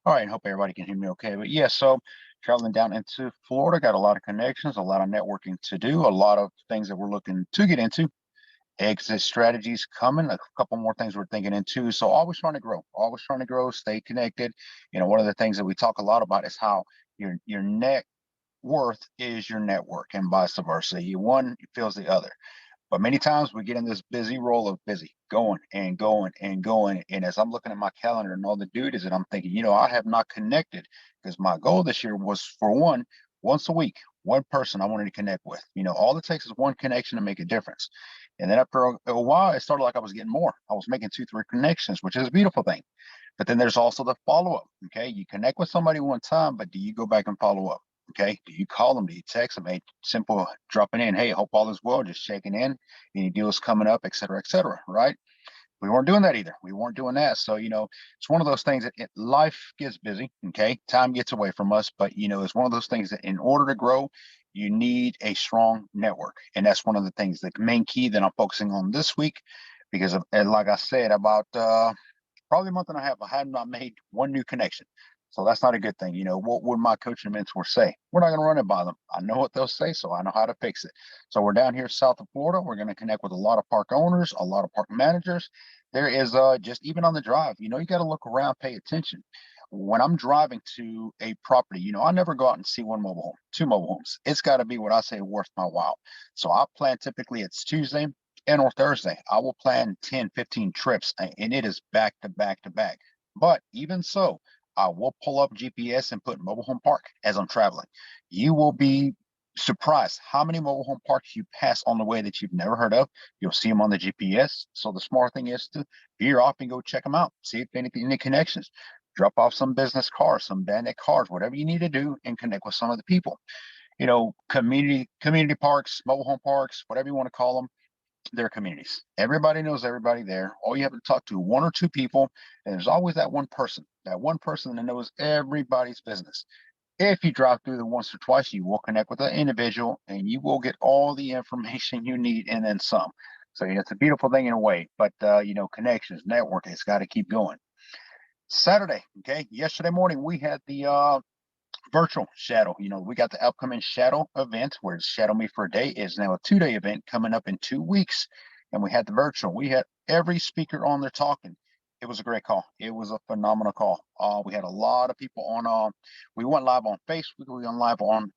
All right, hope everybody can hear me okay. But yeah, so traveling down into Florida, got a lot of connections, a lot of networking to do, a lot of things that we're looking to get into. Exit strategies coming, a couple more things we're thinking into. So always trying to grow, stay connected. One of the things that we talk a lot about is how your net worth is your network and vice versa. You one fills the other. But many times we get in this busy role of busy, going and going and going. And as I'm looking at my calendar and all the duties, and I'm thinking, I have not connected because my goal this year was for once a week, one person I wanted to connect with. All it takes is one connection to make a difference. And then after a while, it started like I was getting more. I was making 2, 3 connections, which is a beautiful thing. But then there's also the follow up. Okay. You connect with somebody one time, but do you go back and follow up? Okay. Do you call them? Do you text them? Hey, simple dropping in. Hey, hope all is well. Just checking in. Any deals coming up, et cetera, et cetera. Right. We weren't doing that either. We weren't doing that. So, it's one of those things that life gets busy. Okay. Time gets away from us. But, it's one of those things that in order to grow, you need a strong network. And that's one of the things, the main key that I'm focusing on this week, because and like I said, about probably a month and a half, I have not made one new connection. So that's not a good thing. What would my coaching mentors say? We're not going to run it by them. I know what they'll say, so I know how to fix it. So we're down here south of Florida. We're going to connect with a lot of park owners, a lot of park managers. There is just even on the drive, you got to look around, pay attention. When I'm driving to a property, I never go out and see one mobile home, two mobile homes. It's got to be what I say worth my while. So I plan typically it's Tuesday and or Thursday. I will plan 10, 15 trips and it is back to back to back. But even so, I will pull up GPS and put mobile home park as I'm traveling. You will be surprised how many mobile home parks you pass on the way that you've never heard of. You'll see them on the GPS. So the smart thing is to veer off and go check them out. See if any connections. Drop off some business cars, some bandit cars, whatever you need to do, and connect with some of the people. Community parks, mobile home parks, whatever you want to call them, their communities. Everybody knows everybody there. All you have to talk to one or two people, and there's always that one person that knows everybody's business. If you drive through them once or twice, you will connect with an individual and you will get all the information you need and then some. So, it's a beautiful thing in a way, but, connections, networking, it's got to keep going. Saturday, okay, yesterday morning, we had the virtual shadow. We got the upcoming shadow event where it's shadow me for a day is now a 2-day event coming up in 2 weeks. And we had the virtual. We had every speaker on there talking. It was a great call. It was a phenomenal call. We had a lot of people on. We went live on Facebook. We went live on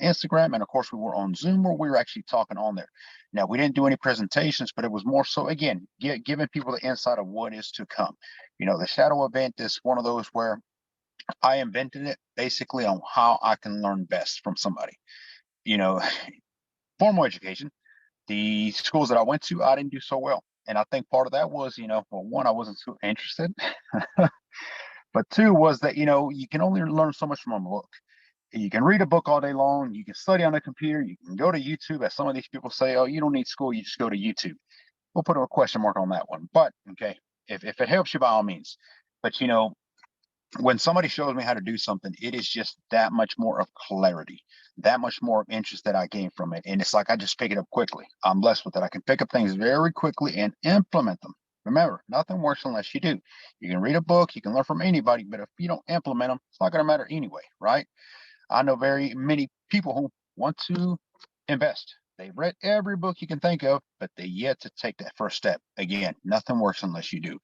Instagram, and of course we were on Zoom where we were actually talking on there. Now we didn't do any presentations, but it was more so again giving people the insight of what is to come. The shadow event is one of those where I invented it basically on how I can learn best from somebody. You know, Formal education, the schools that I went to, I didn't do so well. And I think part of that was, well, one, I wasn't too interested. But two was that, you can only learn so much from a book. You can read a book all day long. You can study on a computer. You can go to YouTube. As some of these people say, oh, you don't need school. You just go to YouTube. We'll put a question mark on that one. But, okay, if it helps you, by all means. But, when somebody shows me how to do something, it is just that much more of clarity, that much more of interest that I gain from it. And it's like I just pick it up quickly. I'm blessed with it. I can pick up things very quickly and implement them. Remember, nothing works unless you do. You can read a book, you can learn from anybody, but if you don't implement them, it's not going to matter anyway, right? I know very many people who want to invest. They've read every book you can think of, but they yet to take that first step. Again, nothing works unless you do.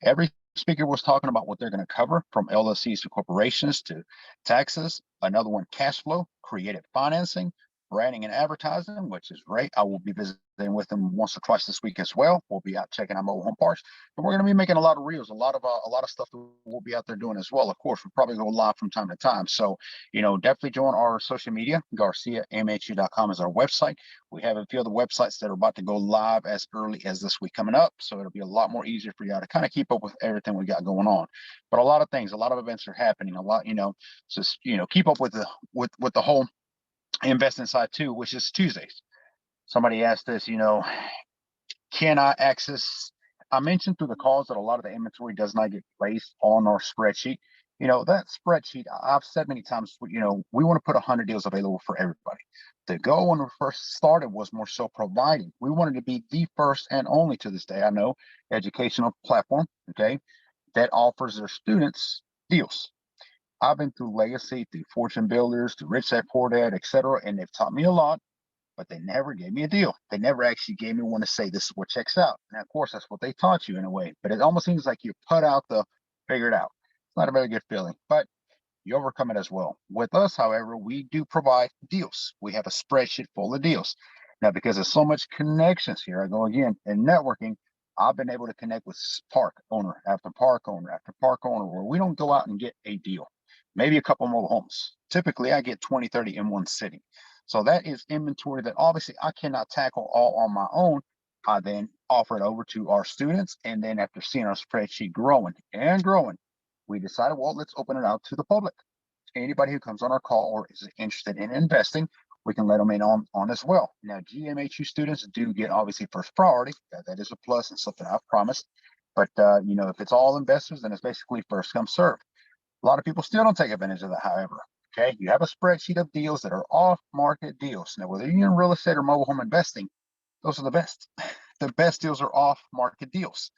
Every speaker was talking about what they're going to cover, from LLCs to corporations to taxes. Another one, cash flow, creative financing, branding and advertising, which is great. I will be visiting with them once or twice this week as well. We'll be out checking out mobile home parks, but we're going to be making a lot of reels, a lot of stuff that we'll be out there doing as well. Of course, we'll probably go live from time to time. So, definitely join our social media. GarciaMHI.com is our website. We have a few other websites that are about to go live as early as this week coming up. So it'll be a lot more easier for y'all to kind of keep up with everything we got going on. But a lot of things, a lot of events are happening. A lot, just keep up with the whole investing side too, which is Tuesdays. Somebody asked this, can I access? I mentioned through the calls that a lot of the inventory does not get placed on our spreadsheet. That spreadsheet, I've said many times, we want to put 100 deals available for everybody. The goal when we first started was more so providing. We wanted to be the first and only, to this day, I know, educational platform, okay, that offers their students deals. I've been through legacy, through fortune builders, through rich dad, poor dad, etc., and they've taught me a lot, but they never gave me a deal. They never actually gave me one to say this is what checks out. And of course, that's what they taught you in a way, but it almost seems like you put out the figure it out. It's not a very good feeling, but you overcome it as well. With us, however, we do provide deals. We have a spreadsheet full of deals. Now, because there's so much connections here, I go again in networking. I've been able to connect with park owner after park owner after park owner where we don't go out and get a deal, maybe a couple mobile homes. Typically, I get 20, 30 in one sitting. So that is inventory that obviously I cannot tackle all on my own. I then offer it over to our students. And then after seeing our spreadsheet growing and growing, we decided, well, let's open it out to the public. Anybody who comes on our call or is interested in investing, we can let them in on as well. Now, GMHU students do get obviously first priority. That is a plus and something I've promised. But if it's all investors, then it's basically first come serve. A lot of people still don't take advantage of that, however. Okay, you have a spreadsheet of deals that are off-market deals. Now, whether you're in real estate or mobile home investing, those are the best. The best deals are off-market deals.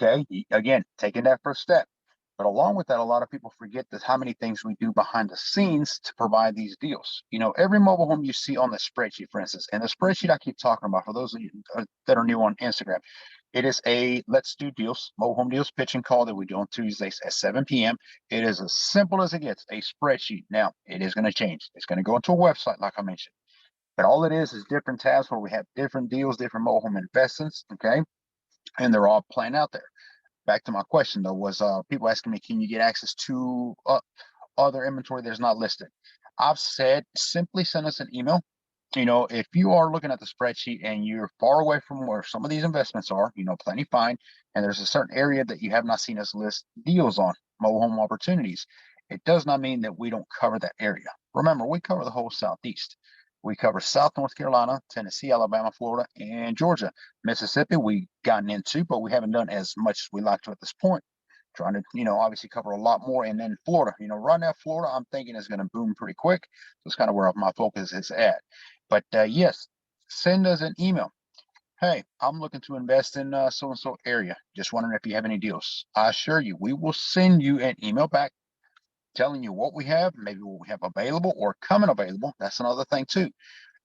Okay, again, taking that first step. But along with that, a lot of people forget that how many things we do behind the scenes to provide these deals. Every mobile home you see on the spreadsheet, for instance, and the spreadsheet I keep talking about for those of you that are new on Instagram, it is a let's do deals, mobile home deals pitch and call that we do on Tuesdays at 7 p.m. It is as simple as it gets, a spreadsheet. Now, it is going to change. It's going to go into a website, like I mentioned. But all it is different tabs where we have different deals, different mobile home investments, okay? And they're all planned out there. Back to my question though, was people asking me, can you get access to other inventory that's not listed? I've said simply send us an email. If you are looking at the spreadsheet and you're far away from where some of these investments are, plenty fine, and there's a certain area that you have not seen us list deals on, mobile home opportunities, it does not mean that we don't cover that area. Remember, we cover the whole Southeast. We cover South North Carolina, Tennessee, Alabama, Florida, and Georgia. Mississippi, we've gotten into, but we haven't done as much as we like to at this point. Trying to, obviously cover a lot more. And then Florida, right now, Florida, I'm thinking is going to boom pretty quick. That's kind of where my focus is at. But yes, send us an email. Hey, I'm looking to invest in so-and-so area. Just wondering if you have any deals. I assure you, we will send you an email back telling you what we have, maybe what we have available or coming available. That's another thing too.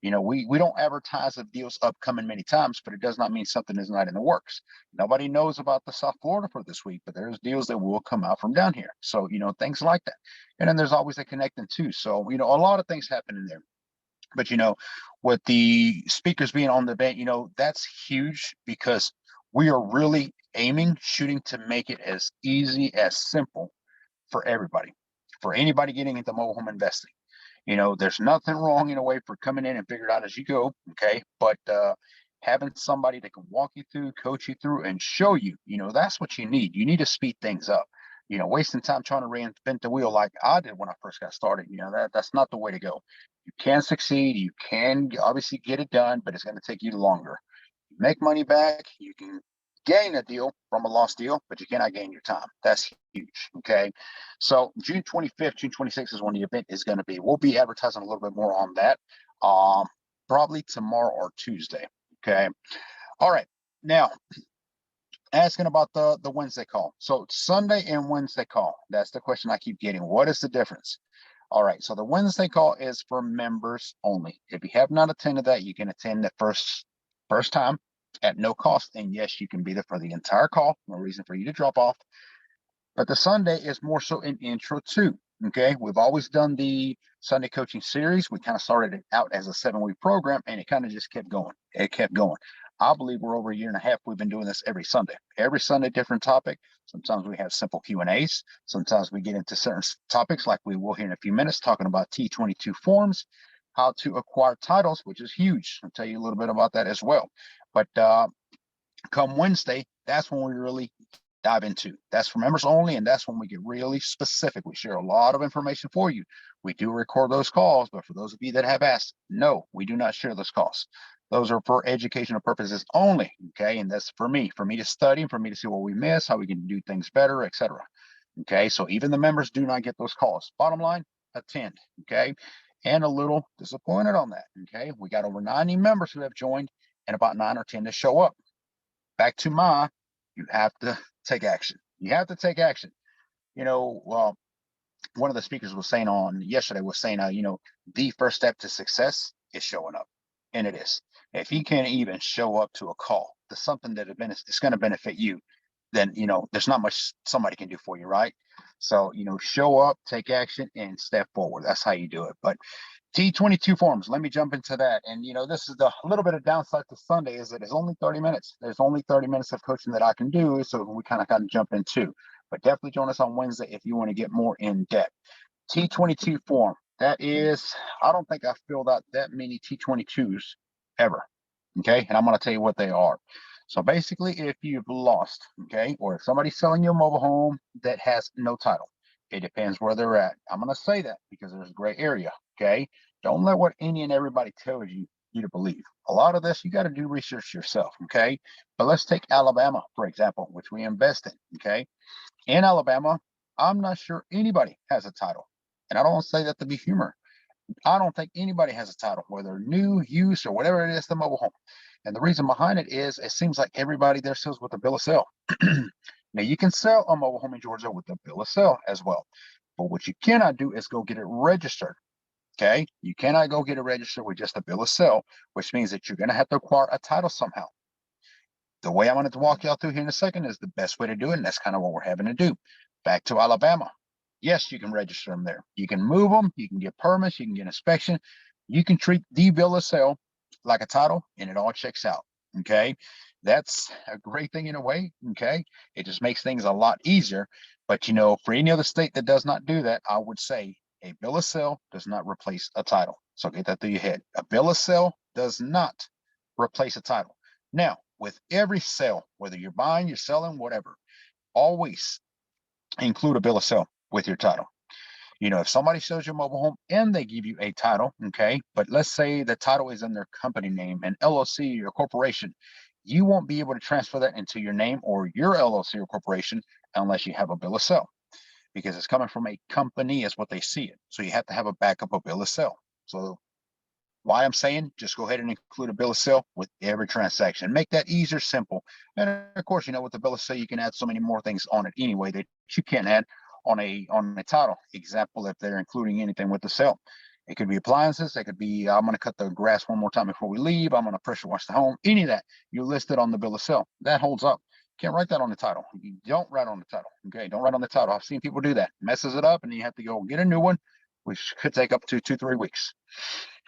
We don't advertise of deals upcoming many times, but it does not mean something is not in the works. Nobody knows about the South Florida for this week, but there's deals that will come out from down here. So, things like that. And then there's always a connecting too. So, a lot of things happen in there. But, with the speakers being on the event, that's huge because we are really shooting to make it as easy as simple for everybody, for anybody getting into mobile home investing. There's nothing wrong in a way for coming in and figure it out as you go. Okay. But having somebody that can walk you through, coach you through, and show you, that's what you need. You need to speed things up. Wasting time trying to reinvent the wheel like I did when I first got started, that's not the way to go. You can succeed. You can obviously get it done, but it's going to take you longer. You make money back. You can gain a deal from a lost deal, but you cannot gain your time. That's huge. Okay. So June 25th, June 26th is when the event is going to be. We'll be advertising a little bit more on that. Probably tomorrow or Tuesday. Okay. All right. Now, asking about the Wednesday call. So Sunday and Wednesday call. That's the question I keep getting. What is the difference? All right. So the Wednesday call is for members only. If you have not attended that, you can attend the first time at no cost. And yes, you can be there for the entire call. No reason for you to drop off. But the Sunday is more so an intro too. Okay. We've always done the Sunday coaching series. We kind of started it out as a 7-week program and it kind of just kept going. It kept going. I believe we're over a year and a half. We've been doing this every Sunday, different topic. Sometimes we have simple Q&As. Sometimes we get into certain topics like we will here in a few minutes, talking about T22 forms, how to acquire titles, which is huge. I'll tell you a little bit about that as well. But come Wednesday, that's when we really dive into. That's for members only, and that's when we get really specific. We share a lot of information for you. We do record those calls, but for those of you that have asked, no, we do not share those calls. Those are for educational purposes only, okay? And that's for me to study, for me to see what we miss, how we can do things better, etc. Okay, so even the members do not get those calls. Bottom line, attend, okay? And a little disappointed on that, okay? We got over 90 members who have joined and about 9 or 10 to show up. Back to you have to take action. You have to take action. one of the speakers was saying on yesterday was saying, the first step to success is showing up. And it is. If you can't even show up to a call, to something that it's going to benefit you, then, there's not much somebody can do for you, right? So, show up, take action, and step forward. That's how you do it. But T22 forms, let me jump into that. And, this is the little bit of downside to Sunday is that it's only 30 minutes. There's only 30 minutes of coaching that I can do. So we kind of jump into. But definitely join us on Wednesday if you want to get more in depth. T22 form. That is, I don't think I filled out that many T22s ever. Okay. And I'm going to tell you what they are. So basically, if you've lost, okay, or if somebody's selling you a mobile home that has no title, it depends where they're at. I'm going to say that because there's a gray area. Okay. Don't let what any and everybody tells you to believe. A lot of this, you got to do research yourself. Okay. But let's take Alabama, for example, which we invest in. Okay. In Alabama, I'm not sure anybody has a title. And I don't say that to be humor. I don't think anybody has a title, whether new, used, or whatever it is, the mobile home. And the reason behind it is it seems like everybody there sells with a bill of sale. Now, you can sell a mobile home in Georgia with a bill of sale as well. But what you cannot do is go get it registered. Okay. You cannot go get it registered with just a bill of sale, which means that you're going to have to acquire a title somehow. The way I'm going to walk y'all through here in a second is the best way to do it. And that's kind of what we're having to do. Back to Alabama. Yes, you can register them there. You can move them. You can get permits. You can get inspection. You can treat the bill of sale like a title, and it all checks out. Okay. That's a great thing in a way. Okay. It just makes things a lot easier. But, for any other state that does not do that, I would say a bill of sale does not replace a title. So get that through your head. A bill of sale does not replace a title. Now, with every sale, whether you're buying, you're selling, whatever, always include a bill of sale with your title. If somebody sells your mobile home and they give you a title, okay, but let's say the title is in their company name, an LLC or corporation, you won't be able to transfer that into your name or your LLC or corporation unless you have a bill of sale, because it's coming from a company is what they see it. So you have to have a backup of bill of sale. So why I'm saying just go ahead and include a bill of sale with every transaction. Make that easier, simple. And of course, with the bill of sale, you can add so many more things on it anyway that you can't add on a title. Example, if they're including anything with the sale. It could be appliances. It could be, I'm going to cut the grass one more time before we leave. I'm going to pressure wash the home. Any of that, you list it on the bill of sale. That holds up. Can't write that on the title. You don't write on the title. Okay, don't write on the title. I've seen people do that. Messes it up, and you have to go get a new one, which could take up to 2-3 weeks.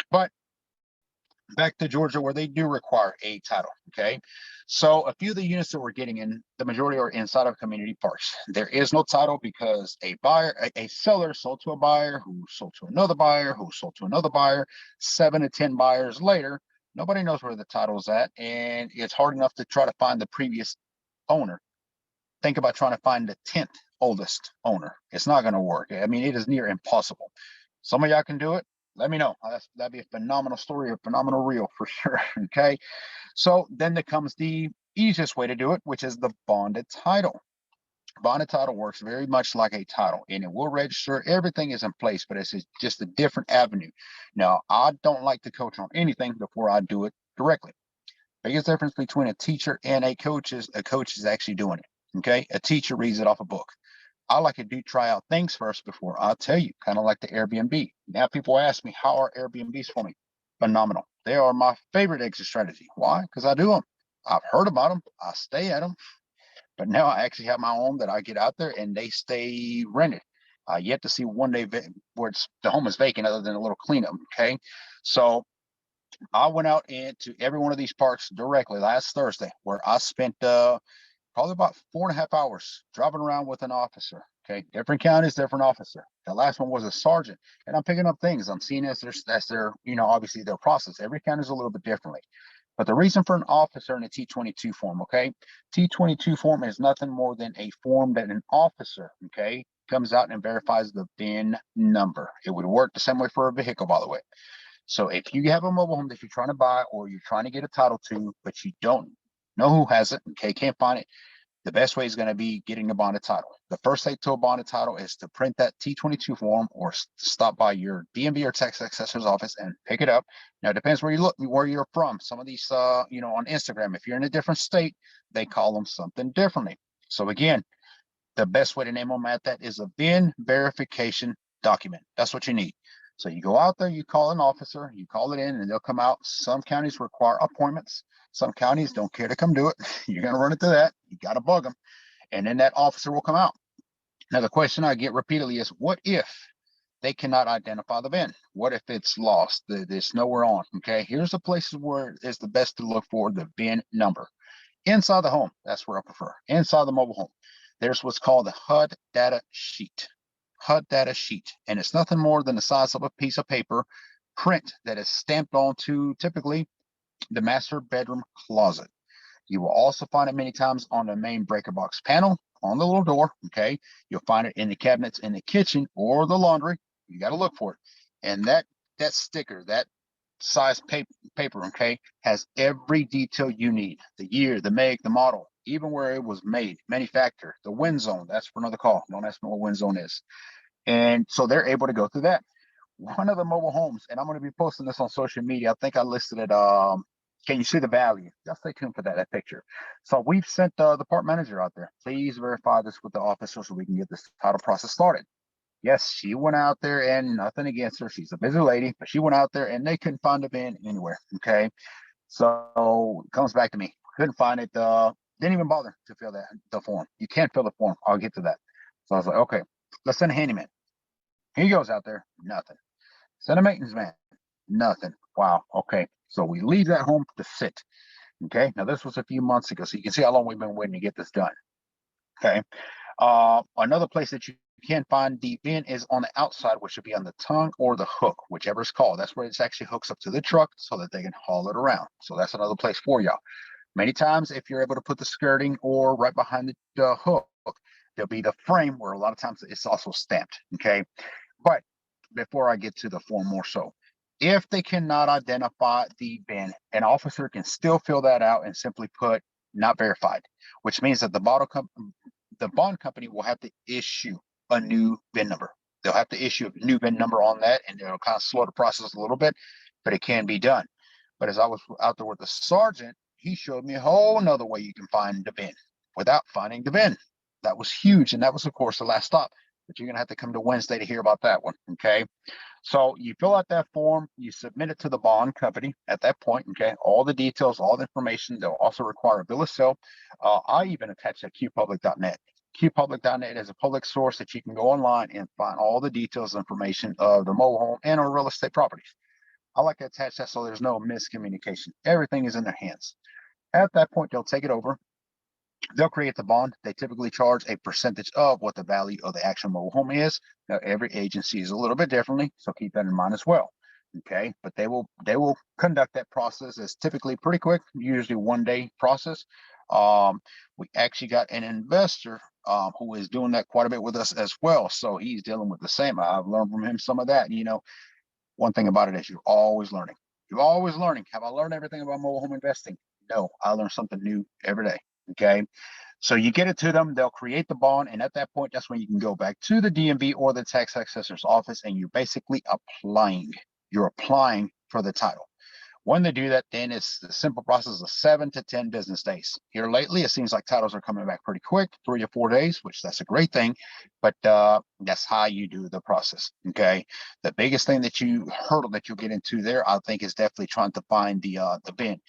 But back to Georgia, where they do require a title. Okay. So a few of the units that we're getting in, the majority are inside of community parks. There is no title because a seller sold to a buyer who sold to another buyer who sold to another buyer. 7 to 10 buyers later, nobody knows where the title is at. And it's hard enough to try to find the previous owner. Think about trying to find the 10th oldest owner. It's not going to work. I mean, it is near impossible. Some of y'all can do it. Let me know. That'd be a phenomenal story, a phenomenal reel for sure. Okay. So then there comes the easiest way to do it, which is the bonded title. Bonded title works very much like a title, and it will register. Everything is in place, but it's just a different avenue. Now, I don't like to coach on anything before I do it directly. Biggest difference between a teacher and a coach is actually doing it. Okay. A teacher reads it off a book. I like to try out things first before I tell you, kind of like the Airbnb. Now people ask me, how are Airbnbs for me? Phenomenal. They are my favorite exit strategy. Why? Because I do them. I've heard about them. I stay at them. But now I actually have my own that I get out there and they stay rented. Yet to see one day where the home is vacant other than a little cleanup. Okay. So I went out into every one of these parks directly last Thursday, where I spent probably about 4.5 hours driving around with an officer. Okay, different counties, different officer. The last one was a sergeant, and I'm picking up things. I'm seeing as their obviously their process. Every county is a little bit differently. But the reason for an officer in a T22 form, okay, T22 form is nothing more than a form that an officer, okay, comes out and verifies the VIN number. It would work the same way for a vehicle, by the way. So if you have a mobile home that you're trying to buy or you're trying to get a title to, but you don't know who has it, okay, can't find it, the best way is going to be getting a bonded title. The first step to a bonded title is to print that T22 form or stop by your DMV or tax assessor's office and pick it up. Now, it depends where you're from. Some of these, on Instagram, if you're in a different state, they call them something differently. So again, the best way to name them at that is a VIN verification document. That's what you need. So you go out there, you call an officer, you call it in, and they'll come out. Some counties require appointments. Some counties don't care to come do it. You're going to run into that. You got to bug them. And then that officer will come out. Now, the question I get repeatedly is, what if they cannot identify the VIN? What if it's lost? There's nowhere on. Okay, here's the places where it's the best to look for the VIN number. Inside the home, that's where I prefer. Inside the mobile home, there's what's called the HUD data sheet. HUD data sheet. And it's nothing more than the size of a piece of paper print that is stamped onto typically the master bedroom closet. You will also find it many times on the main breaker box panel on the little door. Okay, you'll find it in the cabinets in the kitchen or the laundry. You got to look for it. And that sticker, that size paper, okay, has every detail you need: the year, the make, the model, even where it was made, manufacturer, the wind zone. That's for another call. Don't ask me what wind zone is. And so they're able to go through that. One of the mobile homes, and I'm going to be posting this on social media. I think I listed it. Can you see the value? Just stay tuned for that picture. So we've sent the part manager out there. Please verify this with the officer so we can get this title process started. Yes, she went out there, and nothing against her. She's a busy lady, but she went out there and they couldn't find the VIN anywhere. Okay. So it comes back to me. Couldn't find it. Didn't even bother to fill the form. You can't fill the form. I'll get to that. So I was like, okay, let's send a handyman. He goes out there, nothing. Send a maintenance man, nothing. Wow. Okay. So we leave that home to sit. Okay. Now this was a few months ago, so you can see how long we've been waiting to get this done. Okay. Another place that you can find the VIN is on the outside, which should be on the tongue or the hook, whichever is called. That's where it actually hooks up to the truck so that they can haul it around. So that's another place for y'all. Many times, if you're able to put the skirting or right behind the hook, there'll be the frame where a lot of times it's also stamped. Okay. But before I get to the form more so, if they cannot identify the VIN, an officer can still fill that out and simply put not verified, which means that the bond company will have to issue a new VIN number. They'll have to issue a new VIN number on that, and it'll kind of slow the process a little bit, but it can be done. But as I was out there with the sergeant, he showed me a whole nother way you can find the VIN without finding the VIN. That was huge, and that was, of course, the last stop. But you're going to have to come to Wednesday to hear about that one, okay? So you fill out that form, you submit it to the bond company at that point, okay? All the details, all the information. They'll also require a bill of sale. I even attach that qpublic.net. qpublic.net is a public source that you can go online and find all the details, information of the mobile home and or real estate properties. I like to attach that so there's no miscommunication. Everything is in their hands. At that point, they'll take it over. They'll create the bond. They typically charge a percentage of what the value of the actual mobile home is. Now, every agency is a little bit differently, so keep that in mind as well. Okay, but they will conduct that process. It's typically pretty quick, usually 1 day process. We actually got an investor who is doing that quite a bit with us as well. So he's dealing with the same. I've learned from him some of that. You know, one thing about it is you're always learning. You're always learning. Have I learned everything about mobile home investing? No, I learn something new every day. Okay. So you get it to them, they'll create the bond, and at that point, that's when you can go back to the DMV or the tax assessor's office, and you're basically applying. You're applying for the title. When they do that, then it's the simple process of 7 to 10 business days. Here lately, it seems like titles are coming back pretty quick, 3 to 4 days, which that's a great thing. But that's how you do the process. Okay. The biggest thing hurdle that you'll get into there, I think, is definitely trying to find the VIN.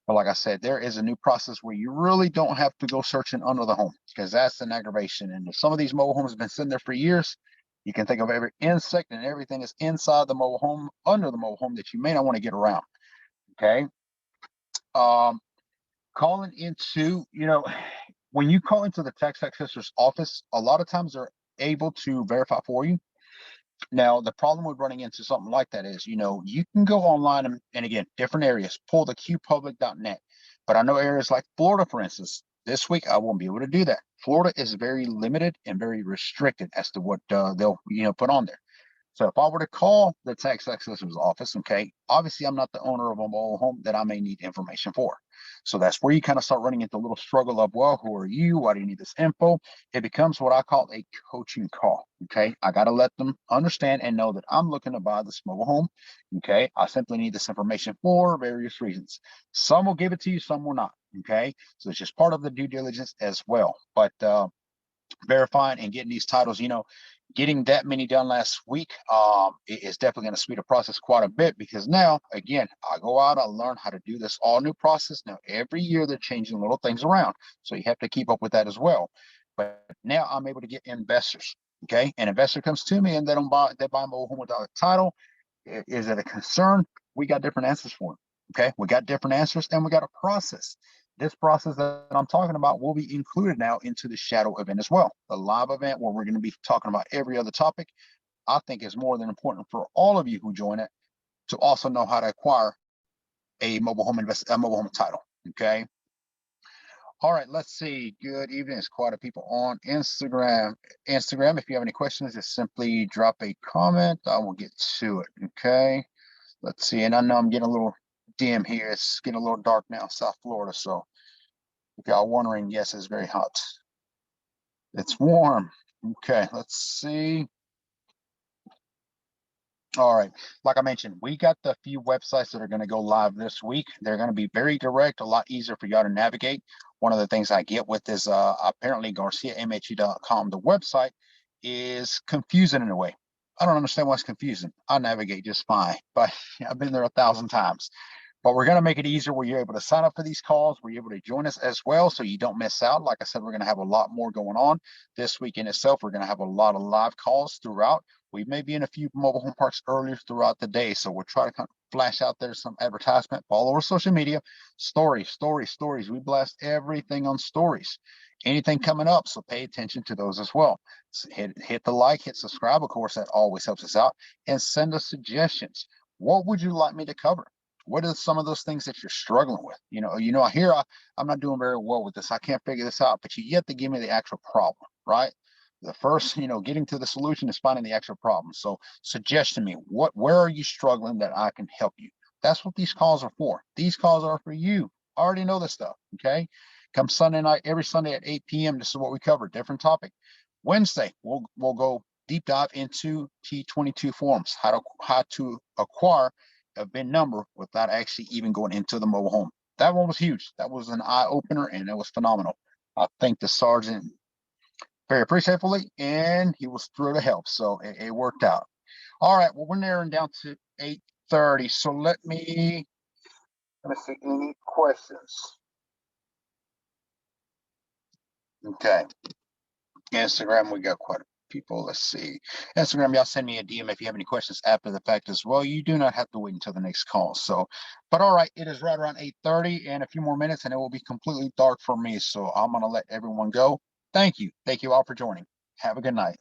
But like I said, there is a new process where you really don't have to go searching under the home, because that's an aggravation. And if some of these mobile homes have been sitting there for years, you can think of every insect and everything that's inside the mobile home, under the mobile home, that you may not want to get around. Okay. Calling into, when you call into the tax assessor's office, a lot of times they're able to verify for you. Now, the problem with running into something like that is, you can go online and again, different areas, pull the qpublic.net. But I know areas like Florida, for instance, this week I won't be able to do that. Florida is very limited and very restricted as to what they'll put on there. So if I were to call the tax assessor's office, okay, obviously I'm not the owner of a mobile home that I may need information for. So that's where you kind of start running into a little struggle of, well, who are you? Why do you need this info? It becomes what I call a coaching call. Okay, I got to let them understand and know that I'm looking to buy this mobile home. Okay, I simply need this information for various reasons. Some will give it to you, some will not. Okay, so it's just part of the due diligence as well. But verifying and getting these titles, getting that many done last week is definitely going to speed the process quite a bit, because now, again, I go out, I learn how to do this all new process. Now, every year they're changing little things around, so you have to keep up with that as well. But now I'm able to get investors. Okay, an investor comes to me and they buy mobile home without a title. Is it a concern? We got different answers for them. Okay, we got different answers, and we got a process. This process that I'm talking about will be included now into the shadow event as well. The live event where we're going to be talking about every other topic, I think is more than important for all of you who join it to also know how to acquire a mobile home title. Okay. All right, let's see. Good evening. There's quite a people on Instagram. If you have any questions, just simply drop a comment. I will get to it. Okay. Let's see. And I know I'm getting a little dim here. It's getting a little dark now, South Florida. So if y'all wondering, yes, it's very hot. It's warm. Okay, let's see. All right, like I mentioned, we got the few websites that are going to go live this week. They're going to be very direct, a lot easier for y'all to navigate. One of the things I get with is apparently Garciamhu.com, the website, is confusing in a way. I don't understand why it's confusing. I navigate just fine, but I've been there 1,000 times. But we're going to make it easier where you're able to sign up for these calls, where you're able to join us as well, so you don't miss out. Like I said, we're going to have a lot more going on this week in itself. We're going to have a lot of live calls throughout. We may be in a few mobile home parks earlier throughout the day, so we'll try to kind of flash out there some advertisement. Follow our social media. Stories. We blast everything on stories. Anything coming up, so pay attention to those as well. So hit the like, hit subscribe. Of course, that always helps us out. And send us suggestions. What would you like me to cover? What are some of those things that you're struggling with? I hear I'm not doing very well with this. I can't figure this out, but you yet to give me the actual problem, right? The first, getting to the solution is finding the actual problem. So suggest to me, where are you struggling that I can help you? That's what these calls are for. These calls are for you. I already know this stuff. Okay. Come Sunday night, every Sunday at 8 p.m. This is what we cover. Different topic. Wednesday, we'll go deep dive into T22 forms, how to acquire a VIN number without actually even going into the mobile home. That one was huge. That was an eye opener, and it was phenomenal. I thank the sergeant very appreciatively, and he was thrilled to help. So it worked out. All right. Well, we're narrowing down to 8:30. So let me see any questions. Okay. Instagram, we got quite a people. Let's see. Instagram, y'all send me a DM if you have any questions after the fact as well. You do not have to wait until the next call. So, but all right, it is right around 8:30 and a few more minutes, and it will be completely dark for me. So I'm gonna let everyone go. Thank you. Thank you all for joining. Have a good night.